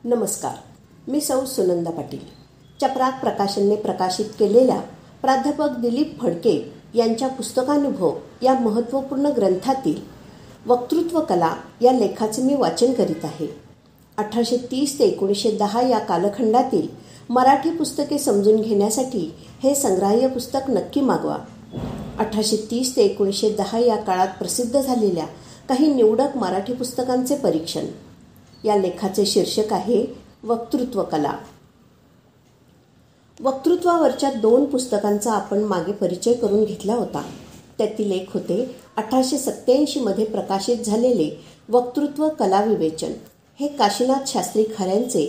नमस्कार. मी सौ सुनंदा पाटील. चपराक प्रकाशनने प्रकाशित केलेल्या प्राध्यापक दिलीप फडके यांच्या पुस्तकानुभव या महत्त्वपूर्ण ग्रंथातील वक्तृत्व कला या लेखाचे मी वाचन करीत आहे. 1830 ते 1910 या कालखंडातील मराठी पुस्तके समजून घेण्यासाठी हे संग्राह्य पुस्तक नक्की मागवा. 1830 ते 1910 या काळात प्रसिद्ध झालेल्या काही निवडक मराठी पुस्तकांचे परीक्षण. या लेखाचे शीर्षक आहे वक्तृत्व कला. वक्तृत्वावरच्या 2 पुस्तकांचा आपण मागे परिचय करून घेतला होता. त्यातील एक होते 1887 मध्ये प्रकाशित झालेले वक्तृत्व कला विवेचन. हे काशीनाथ शास्त्री खऱ्यांचे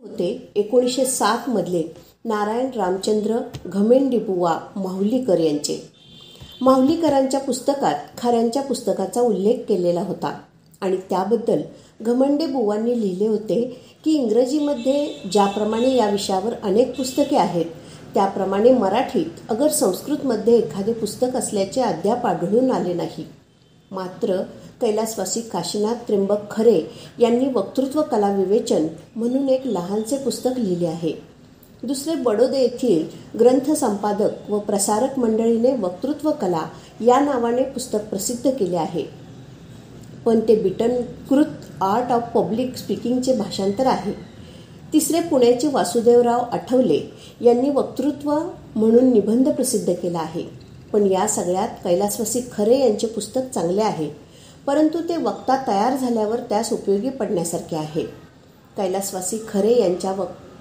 होते. 1907 मधले नारायण रामचंद्र घमेंडीबुवा माहुलीकर यांचे. माहुलीकरांच्या पुस्तकात खऱ्यांच्या पुस्तकाचा उल्लेख केलेला होता आणि त्याबद्दल घमेंडेबुवांनी लिहिले होते की इंग्रजीमध्ये ज्याप्रमाणे या विषयावर अनेक पुस्तके आहेत त्याप्रमाणे मराठीत अगर संस्कृतमध्ये एखादे पुस्तक असल्याचे अद्याप आढळून आले नाही. मात्र कैलासवासी काशीनाथ त्र्यंबक खरे यांनी वक्तृत्व कला विवेचन म्हणून एक लहानसे पुस्तक लिहिले आहे. दुसरे बडोदे येथील ग्रंथ संपादक व प्रसारक मंडळीने वक्तृत्व कला या नावाने पुस्तक प्रसिद्ध केले आहे, पण ते बिटनकृत आर्ट ऑफ पब्लिक स्पीकिंगचे भाषांतर आहे. तिसरे पुण्याचे वासुदेवराव आठवले यांनी वक्तृत्व म्हणून निबंध प्रसिद्ध केला आहे. पण या सगळ्यात कैलासवासी खरे यांचे पुस्तक चांगले आहे, परंतु ते वक्ता तयार झाल्यावर त्यास उपयोगी पडण्यासारखे आहे. कैलासवासी खरे यांच्या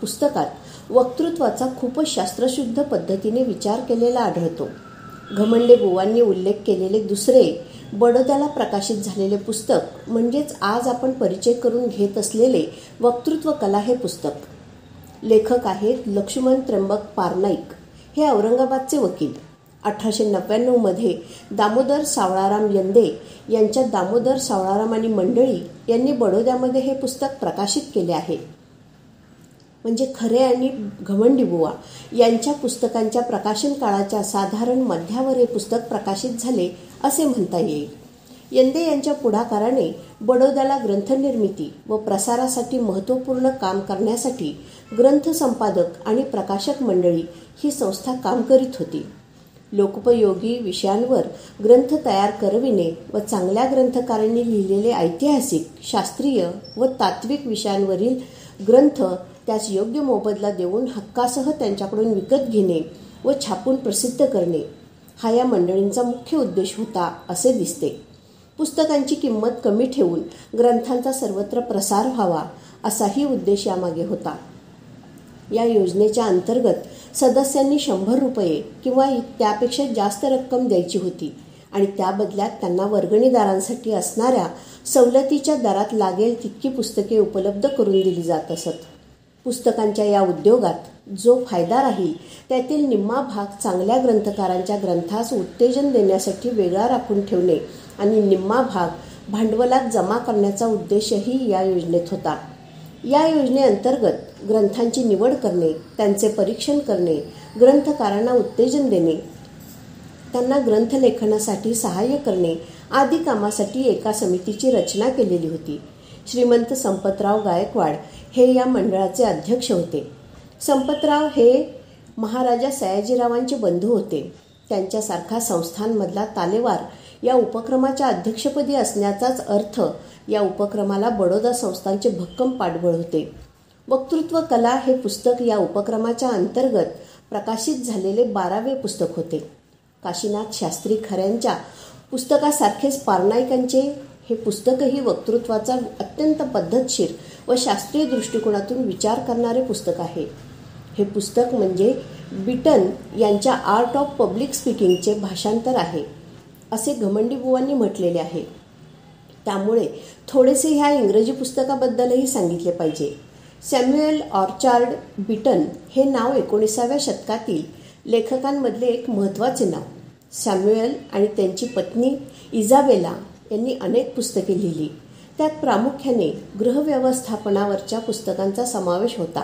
पुस्तकात वक्तृत्वाचा खूपच शास्त्रशुद्ध पद्धतीने विचार केलेला आढळतो. घमेंडेबुवांनी उल्लेख केलेले दुसरे बडोद्याला प्रकाशित झालेले पुस्तक म्हणजेच आज आपण परिचय करून घेत असलेले वक्तृत्व कला हे पुस्तक. लेखक आहेत लक्ष्मण त्र्यंबक पारनाईक. हे औरंगाबादचे वकील. 1899 मध्ये दामोदर सावळाराम यंदे यांच्या दामोदर सावळाराम आणि मंडळी यांनी बडोद्यामध्ये हे पुस्तक प्रकाशित केले आहे. म्हणजे खरे आणि घमेंडीबुवा यांच्या पुस्तकांच्या प्रकाशन काळाच्या साधारण मध्यावर हे पुस्तक प्रकाशित झाले असे म्हणता येईल. यंदे यांच्या पुढाकाराने बडोद्याला ग्रंथनिर्मिती व प्रसारासाठी महत्त्वपूर्ण काम करण्यासाठी ग्रंथ संपादक आणि प्रकाशक मंडळी ही संस्था काम करीत होती. लोकोपयोगी विषयांवर ग्रंथ तयार करविणे व चांगल्या ग्रंथकारांनी लिहिलेले ऐतिहासिक, शास्त्रीय व तात्विक विषयांवरील ग्रंथ त्यास योग्य मोबदला देऊन हक्कासह त्यांच्याकडून विकत घेणे व छापून प्रसिद्ध करणे हा या मंडळींचा मुख्य उद्देश होता असे दिसते. पुस्तकांची किंमत कमी ठेवून ग्रंथांचा सर्वत्र प्रसार व्हावा असाही उद्देश यामागे होता. या योजनेच्या अंतर्गत सदस्यांनी 100 रुपये किंवा त्यापेक्षा जास्त रक्कम द्यायची होती आणि त्या बदल्यात त्यांना वर्गणीदारांसाठी असणाऱ्या सवलतीच्या दरात लागेल तितकी पुस्तके उपलब्ध करून दिली जात असत. पुस्तकांच्या या उद्योगात जो फायदा राहील त्यातील निम्मा भाग चांगल्या ग्रंथकारांच्या ग्रंथास उत्तेजन देण्यासाठी वेगळा राखून ठेवणे आणि निम्मा भाग भांडवलात जमा करण्याचा उद्देशही या योजनेत होता. या योजनेअंतर्गत ग्रंथांची निवड करणे, त्यांचे परीक्षण करणे, ग्रंथकारांना उत्तेजन देणे, त्यांना ग्रंथलेखनासाठी सहाय्य करणे आदी कामासाठी एका समितीची रचना केलेली होती. श्रीमंत संपतराव गायकवाड हे या मंडळाचे अध्यक्ष होते. संपतराव हे महाराजा सयाजीरावांचे बंधू होते. त्यांच्यासारखा संस्थांमधला तालेवार या उपक्रमाच्या अध्यक्षपदी असण्याचाच अर्थ या उपक्रमाला बडोदा संस्थांचे भक्कम पाठबळ होते. वक्तृत्व कला हे पुस्तक या उपक्रमाच्या अंतर्गत प्रकाशित झालेले 12वे पुस्तक होते. काशीनाथ शास्त्री खऱ्यांच्या पुस्तकासारखेच पारनाईकांचे हे पुस्तकही वक्तृत्वाचा अत्यंत पद्धतशीर व शास्त्रीय दृष्टिकोनातून विचार करणारे पुस्तक आहे. हे पुस्तक म्हणजे बिटन यांच्या आर्ट ऑफ पब्लिक स्पीकिंगचे भाषांतर आहे असे घमेंडीबुवांनी म्हटलेले आहे. त्यामुळे थोडेसे ह्या इंग्रजी पुस्तकाबद्दलही सांगितले पाहिजे. सॅम्युएल ऑर्चार्ड बिटन हे नाव 19व्या शतकातील लेखकांमधले एक महत्त्वाचे नाव. सॅम्युएल आणि त्यांची पत्नी इजाबेला यांनी अनेक पुस्तके लिहिली. त्यात प्रामुख्याने गृहव्यवस्थापनावरच्या पुस्तकांचा समावेश होता.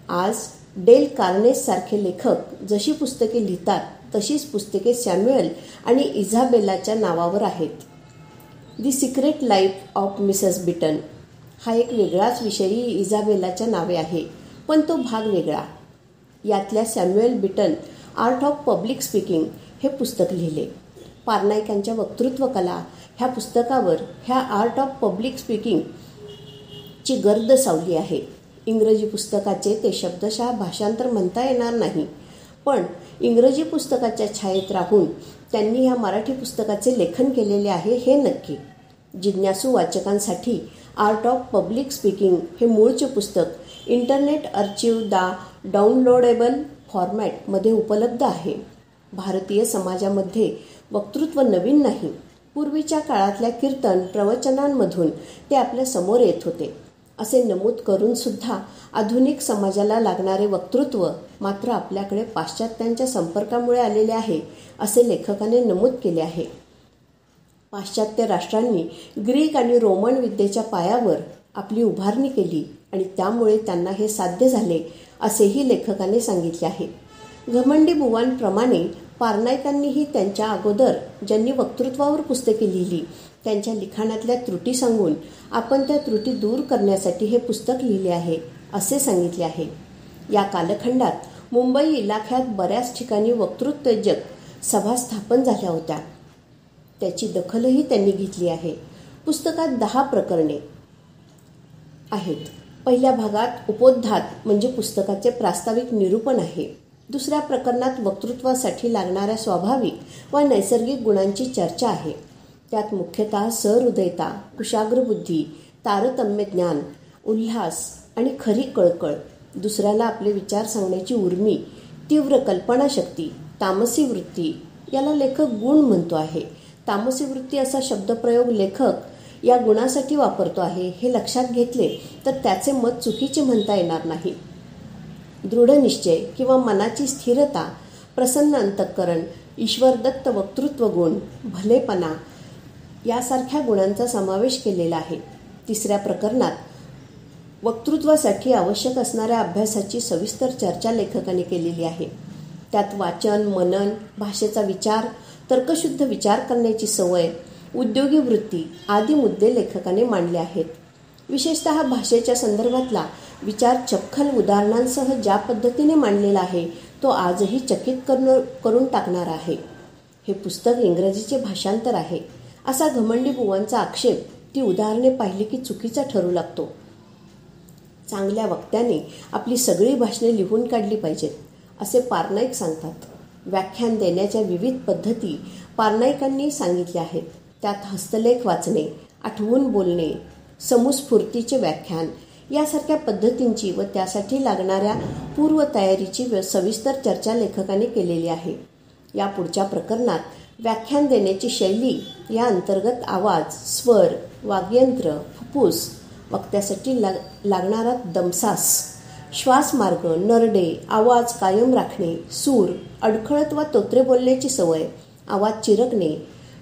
आज डेल कार्नेस सारखे लेखक जशी पुस्तके लिहितात तशीच पुस्तके सॅम्युएल आणि इझाबेलाच्या नावावर आहेत. दी सिक्रेट लाईफ ऑफ मिसेस बिटन हा एक वेगळाच विषयी इजाबेलाच्या नावे आहे, पण तो भाग वेगळा. यातल्या Samuel Beeton art of public speaking हे पुस्तक लिहिले. पारनाईकांच्या वक्तृत्व कला ह्या पुस्तकावर ह्या आर्ट ऑफ पब्लिक स्पीकिंगची गर्द सावली आहे. इंग्रजी पुस्तकाचे ते शब्दशः भाषांतर म्हणता येणार नाही, पण इंग्रजी पुस्तकाच्या छायेत राहून त्यांनी ह्या मराठी पुस्तकाचे लेखन केलेले आहे हे नक्की. जिज्ञासू वाचकांसाठी आर्ट ऑफ पब्लिक स्पीकिंग हे मूळचे पुस्तक इंटरनेट आर्चिव्ह दा डाउनलोडेबल फॉर्मॅटमध्ये उपलब्ध आहे. भारतीय समाजामध्ये वक्तृत्व नवीन नाही. पूर्वीच्या काळातल्या कीर्तन प्रवचनांमधून ते आपल्या समोर येत होते असे नमूद करून सुद्धा आधुनिक समाजाला लागणारे वक्तृत्व मात्र आपल्याकडे पाश्चात्यांच्या संपर्कामुळे आलेले आहे असे लेखकाने नमूद केले आहे. पाश्चात्य राष्ट्रांनी ग्रीक आणि रोमन विद्येच्या पायावर आपली उभारणी केली आणि त्यामुळे त्यांना हे साध्य झाले असेही लेखकाने सांगितले आहे. घमंडी बुवांप्रमाणे पारनाईकांनीही त्यांच्या अगोदर ज्यांनी वक्तृत्वावर पुस्तके लिहिली त्यांच्या लिखाणातल्या त्रुटी सांगून आपण त्या त्रुटी दूर करण्यासाठी हे पुस्तक लिहिले आहे असे सांगितले आहे. या कालखंडात मुंबई इलाख्यात बऱ्याच ठिकाणी वक्तृत्वोत्तेजक सभा स्थापन झाल्या होत्या. त्याची दखलही त्यांनी घेतली आहे. पुस्तकात 10 प्रकरणे आहेत. पहिल्या भागात उपोद्घात म्हणजे पुस्तकाचे प्रास्ताविक निरूपण आहे. दुसऱ्या प्रकरणात वक्तृत्वासाठी लागणाऱ्या स्वाभाविक व नैसर्गिक गुणांची चर्चा आहे. त्यात मुख्यतः सहृदयता, कुशाग्र बुद्धी, तारतम्य ज्ञान, उल्हास आणि खरी कळकळ, दुसऱ्याला आपले विचार सांगण्याची उर्मी, तीव्र कल्पनाशक्ती, तामसी वृत्ती याला लेखक गुण म्हणतो आहे. तामसी वृत्ती असा शब्दप्रयोग लेखक या गुणासाठी वापरतो आहे हे लक्षात घेतले तर त्याचे मत चुकीचे म्हणता येणार नाही. दृढ निश्चय किंवा मनाची स्थिरता, प्रसन्न अंतःकरण, ईश्वरदत्त वक्तृत्व गुण, भलेपणा यासारख्या गुणांचा समावेश केलेला आहे. तिसऱ्या प्रकरणात वक्तृत्वासाठी आवश्यक असणाऱ्या अभ्यासाची सविस्तर चर्चा लेखकाने केलेली आहे. त्यात वाचन, मनन, भाषेचा विचार, तर्कशुद्ध विचार करण्याची सवय, उद्योगी वृत्ती आदी मुद्दे लेखकाने मांडले आहेत. विशेषतः भाषेच्या संदर्भातला विचार चपखल उदाहरणांसह ज्या पद्धतीने मांडलेला आहे तो आजही चकित करून टाकणारा आहे. हे पुस्तक इंग्रजीचे भाषांतर आहे असा घमंडी बुवांचा आक्षेप ती उदाहरणे पाहिली की चुकीचा ठरू लागतो. चांगल्या वक्त्याने आपली सगळी भाषणे लिहून काढली पाहिजेत असे पारनाईक सांगतात. व्याख्यान देण्याच्या विविध पद्धती पारनाईकांनी सांगितल्या आहेत. त्यात हस्तलेख वाचणे, आठवून बोलणे, समूस्फूर्तीचे व्याख्यान यासारख्या पद्धतींची व त्यासाठी लागणाऱ्या पूर्वतयारीची सविस्तर चर्चा लेखकाने केलेली आहे. या पुढच्या प्रकरणात व्याख्यान देण्याची शैली या अंतर्गत आवाज, स्वर, वाग्यंत्र, फुफ्फुस, वक्त्यासाठी लागणारा दमसास, श्वासमार्ग, नरडे, आवाज कायम राखणे, सूर, अडखळत वा तोत्रे बोलण्याची सवय, आवाज चिरकणे,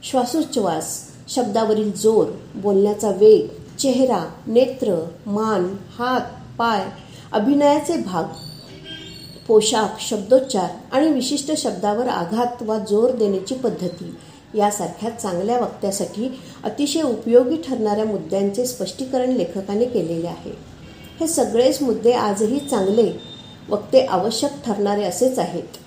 श्वासोच्छ्वास, शब्दावरील जोर, बोलण्याचा वेग, चेहरा, नेत्र, मान, हात, पाय, अभिनयाचे भाग, पोशाख, शब्दोच्चार आणि विशिष्ट शब्दावर आघात वा जोर देण्याची पद्धती यासारख्या चांगल्या वक्त्यासाठी अतिशय उपयोगी ठरणाऱ्या मुद्द्यांचे स्पष्टीकरण लेखकाने केलेले आहे. हे सगळेच मुद्दे आजही चांगले वक्ते आवश्यक ठरणारे असेच आहेत.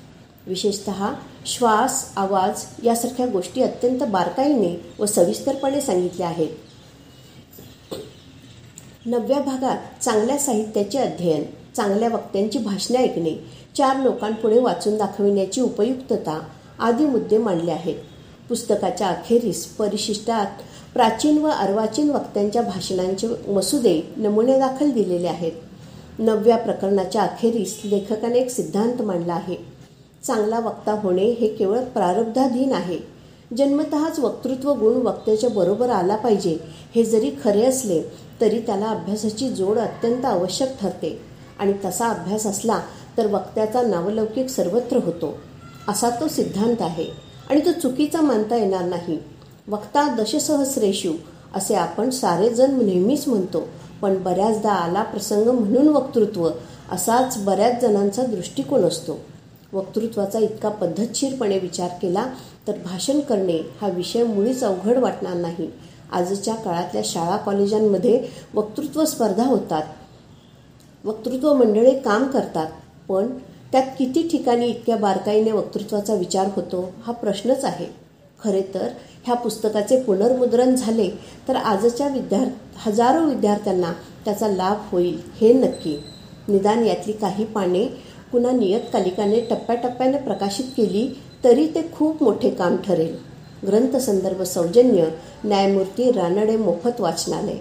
विशेषतः श्वास, आवाज यासारख्या गोष्टी अत्यंत बारकाईने व सविस्तरपणे सांगितल्या आहेत. 9व्या भागात चांगल्या साहित्याचे अध्ययन, चांगल्या वक्त्यांची भाषणे ऐकणे, 4 लोकांपुढे वाचून दाखविण्याची उपयुक्तता आदी मुद्दे मांडले आहेत. पुस्तकाच्या अखेरीस परिशिष्टात प्राचीन व अर्वाचीन वक्त्यांच्या भाषणांचे मसुदे नमुन्यादाखल दिलेले आहेत. 9व्या प्रकरणाच्या अखेरीस लेखकाने एक सिद्धांत मांडला आहे. चांगला वक्ता होणे हे केवळ प्रारब्धाधीन आहे. जन्मतःच वक्तृत्व गुण वक्त्याच्या बरोबर आला पाहिजे हे जरी खरे असले तरी त्याला अभ्यासाची जोड अत्यंत आवश्यक ठरते आणि तसा अभ्यास असला तर वक्त्याचा नावलौकिक सर्वत्र होतो असा तो सिद्धांत आहे आणि तो चुकीचा मानता येणार नाही. वक्ता दशसहस्रेषु असे आपण सारेजण नेहमीच म्हणतो, पण बऱ्याचदा आला प्रसंग म्हणून वक्तृत्व असाच बऱ्याच जणांचा दृष्टिकोन असतो. वक्तृत्वाचा इतका पद्धतशीरपणे विचार केला तर भाषण करणे हा विषय मुळीच अवघड वाटणार नाही आजच्या काळातल्या शाळा कॉलेजांमध्ये वक्तृत्व स्पर्धा होतात, वक्तृत्व मंडळे काम करतात, पण त्यात किती ठिकाणी इतक्या बारकाईने वक्तृत्वाचा विचार होतो हा प्रश्नच आहे. खरे तर ह्या पुस्तकाचे पुनर्मुद्रण झाले तर आजच्या हजारो विद्यार्थ्यांना त्याचा लाभ होईल हे नक्की. निदान यातली काही पाने पुन्हा नियतकालिकाने टप्प्याटप्प्याने प्रकाशित केली तरी ते खूप मोठे काम ठरेल. ग्रंथसंदर्भ सौजन्य न्यायमूर्ती रानडे मोफत वाचनालय.